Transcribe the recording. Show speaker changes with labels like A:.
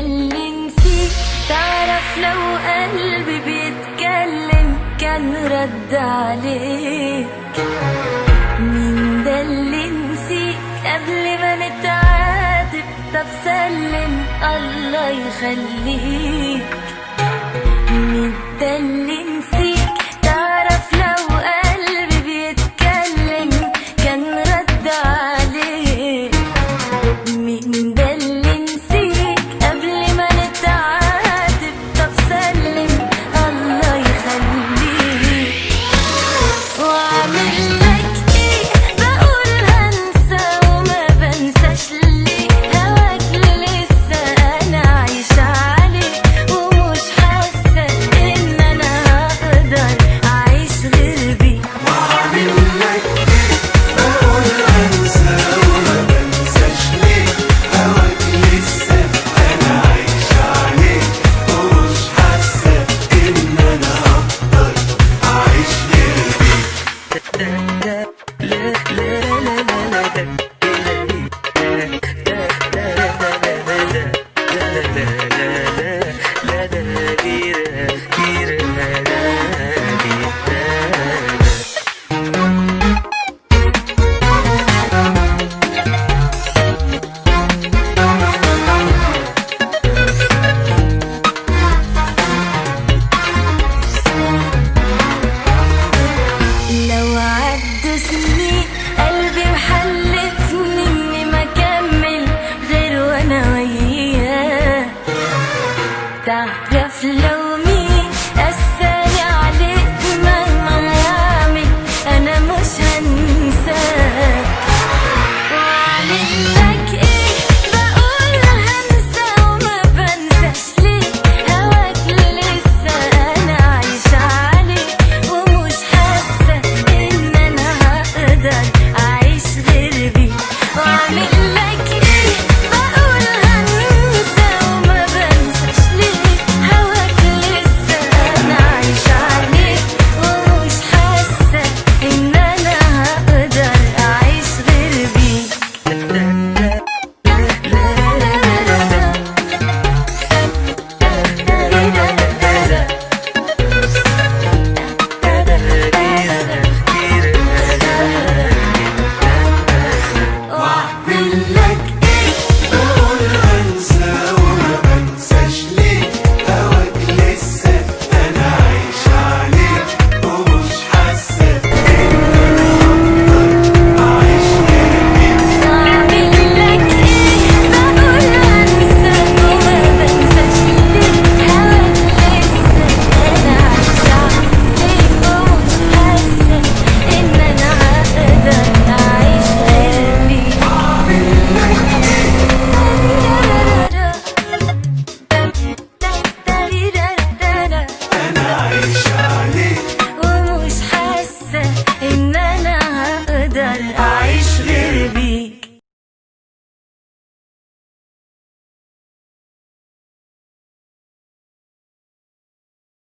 A: اللي نسيت؟ تعرف لو قلبي بيتكلم كان رد عليك. مين ده اللي نسيت قبل ما نتعاتب؟ طب سلم الله يخليك. مين ده اللي نسيت؟ تعرف لو قلبي بيتكلم كان رد عليك. مين ده اللي نسيت قبل ما نتعاتب؟ طب سلم الله يخليك. واعمل لك ايه؟ بقول هنسى وما بنساش ليه. هواك لسه انا عايشة عليه ومش حاسة ان انا هقدر اعيش غير بيه.
B: واعمل لك ايه؟ بقول انسى وما بنساش ليه. هواك لسه انا عايشة عليه ومش حاسة ان انا هقدر اعيش غير بيه.
A: لو عدوا سنين قلبي محلفني اني ما اكمل غير وانا وياه. تعب